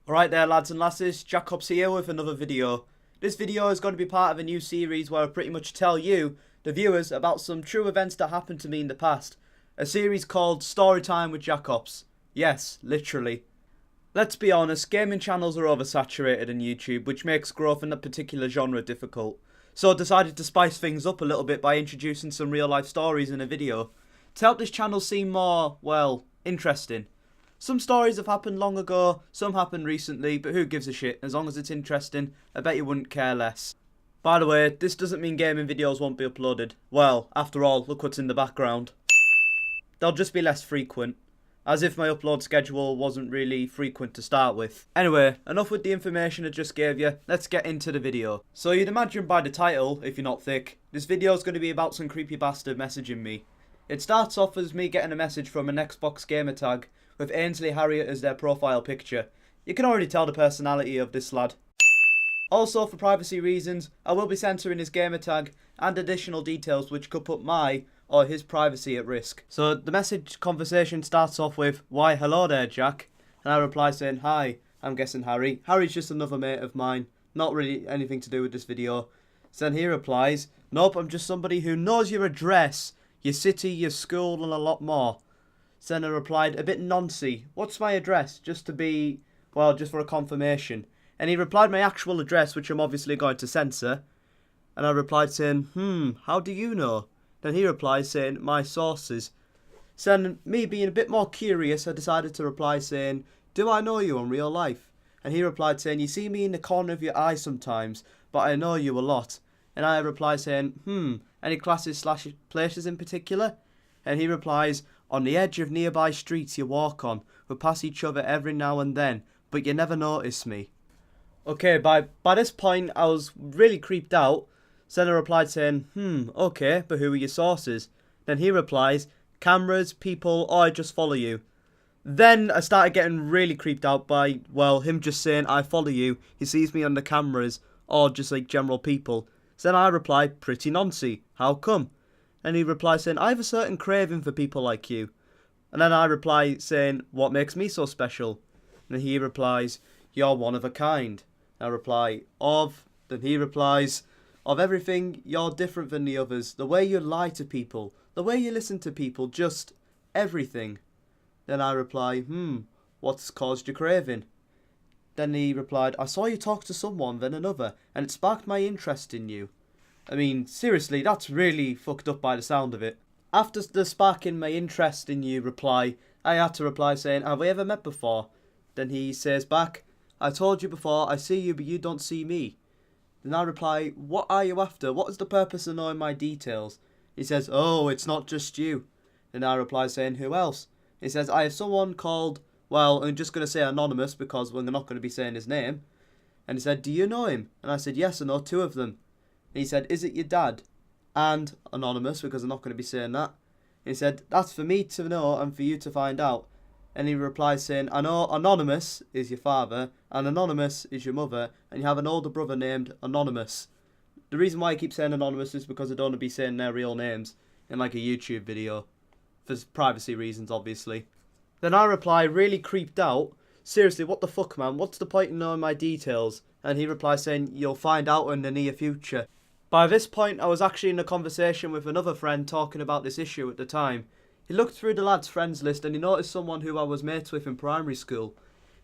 Alright there lads and lasses, JackOps here with another video. This video is going to be part of a new series where I pretty much tell you, the viewers, about some true events that happened to me in the past. A series called Storytime with JackOps. Yes, literally. Let's be honest, gaming channels are oversaturated in YouTube, which makes growth in that particular genre difficult. So I decided to spice things up a little bit by introducing some real life stories in a video, to help this channel seem more, well, interesting. Some stories have happened long ago, some happened recently, but who gives a shit? As long as it's interesting, I bet you wouldn't care less. By the way, this doesn't mean gaming videos won't be uploaded. Well, after all, look what's in the background. They'll just be less frequent. As if my upload schedule wasn't really frequent to start with. Anyway, enough with the information I just gave you, let's get into the video. So you'd imagine by the title, if you're not thick, this video is going to be about some creepy bastard messaging me. It starts off as me getting a message from an Xbox gamer tag, with Ainsley Harriott as their profile picture. You can already tell the personality of this lad. Also, for privacy reasons, I will be censoring his gamer tag and additional details which could put my or his privacy at risk. So the message conversation starts off with, "Why hello there Jack," and I reply saying, "Hi, I'm guessing Harry. Harry's just another mate of mine, not really anything to do with this video." So then he replies, "Nope, I'm just somebody who knows your address, your city, your school and a lot more." Then I replied, a bit noncy, "What's my address?" Just to be, well, just for a confirmation. And he replied my actual address, which I'm obviously going to censor. And I replied saying, how do you know? Then he replies saying, "My sources." Then me being a bit more curious, I decided to reply saying, "Do I know you in real life?" And he replied saying, "You see me in the corner of your eye sometimes, but I know you a lot." And I replied saying, any classes / places in particular? And he replies, "On the edge of nearby streets you walk on, we pass each other every now and then, but you never notice me." Okay, by this point I was really creeped out. So then I replied saying, okay, but who are your sources? Then he replies, "Cameras, people, or I just follow you." Then I started getting really creeped out by, well, him just saying, "I follow you," he sees me on the cameras, or just like general people. So then I reply, "Pretty noncy, how come?" And he replies saying, "I have a certain craving for people like you." And then I reply saying, "What makes me so special?" And he replies, "You're one of a kind." I reply, "Of." Then he replies, "Of everything, you're different than the others. The way you lie to people, the way you listen to people, just everything." Then I reply, "What's caused your craving?" Then he replied, "I saw you talk to someone, then another, and it sparked my interest in you." I mean, seriously, that's really fucked up by the sound of it. After the sparking my interest in you reply, I had to reply saying, "Have we ever met before?" Then he says back, "I told you before, I see you but you don't see me." Then I reply, "What are you after? What is the purpose of knowing my details?" He says, "Oh, it's not just you." Then I reply saying, "Who else?" He says, "I have someone called," well, I'm just going to say anonymous because we're not going to be saying his name. And he said, "Do you know him?" And I said, "Yes, I know two of them." And he said, "Is it your dad?" And anonymous, because I'm not going to be saying that. And he said, "That's for me to know and for you to find out." And he replies saying, "I know anonymous is your father, and anonymous is your mother, and you have an older brother named Anonymous." The reason why I keep saying anonymous is because I don't want to be saying their real names in like a YouTube video. For privacy reasons, obviously. Then I reply, really creeped out, "Seriously, what the fuck, man? What's the point in knowing my details?" And he replies saying, "You'll find out in the near future." By this point, I was actually in a conversation with another friend talking about this issue at the time. He looked through the lad's friends list and he noticed someone who I was mates with in primary school.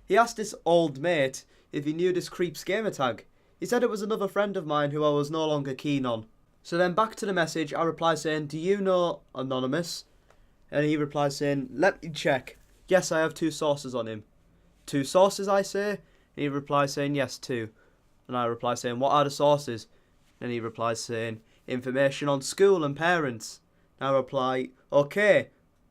He asked this old mate if he knew this creep's gamer tag. He said it was another friend of mine who I was no longer keen on. So then back to the message, I replied saying, "Do you know Anonymous?" And he replies saying, "Let me check. Yes, I have two sources on him." "Two sources," I say. And he replies saying, "Yes, two." And I reply saying, "What are the sources?" And he replies saying, "Information on school and parents." And I reply, "Okay,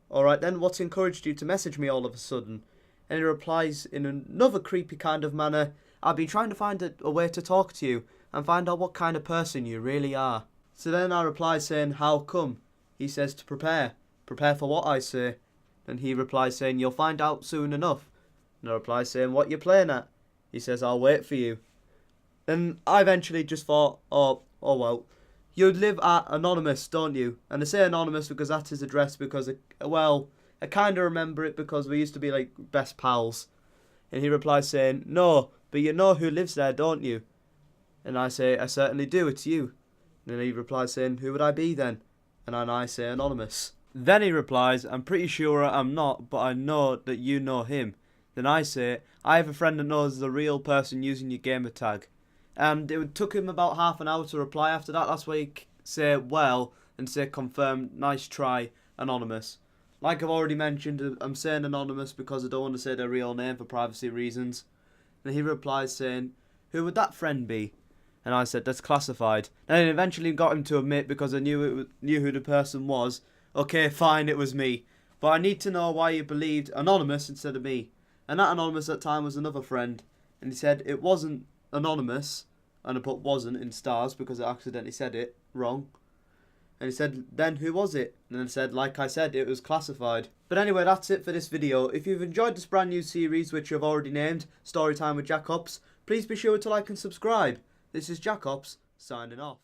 alright then, what's encouraged you to message me all of a sudden?" And he replies in another creepy kind of manner, "I've been trying to find a way to talk to you and find out what kind of person you really are." So then I reply saying, "How come?" He says, "To prepare." "Prepare for what?" I say. Then he replies saying, "You'll find out soon enough." And I reply saying, "What you playing at?" He says, "I'll wait for you." Then I eventually just thought, oh well, you live at Anonymous, don't you? And I say Anonymous because that's his address because, well, I kind of remember it because we used to be like best pals. And he replies saying, "No, but you know who lives there, don't you?" And I say, "I certainly do, it's you." And then he replies saying, "Who would I be then?" And then I say, "Anonymous." Then he replies, "I'm pretty sure I'm not, but I know that you know him." Then I say, "I have a friend that knows the real person using your gamer tag." And it took him about half an hour to reply after that. That's why he say, "Well," and say, "Confirmed, nice try, Anonymous." Like I've already mentioned, I'm saying Anonymous because I don't want to say their real name for privacy reasons. And he replies saying, "Who would that friend be?" And I said, "That's classified." And I eventually got him to admit because I knew who the person was. "Okay, fine, it was me. But I need to know why you believed Anonymous instead of me." And that Anonymous at the time was another friend. And he said it wasn't Anonymous. And I put "wasn't" in stars because I accidentally said it wrong. And he said, "Then who was it?" And I said, like I said, it was classified. But anyway, that's it for this video. If you've enjoyed this brand new series, which I've already named, Storytime with JackOps, please be sure to like and subscribe. This is JackOps, signing off.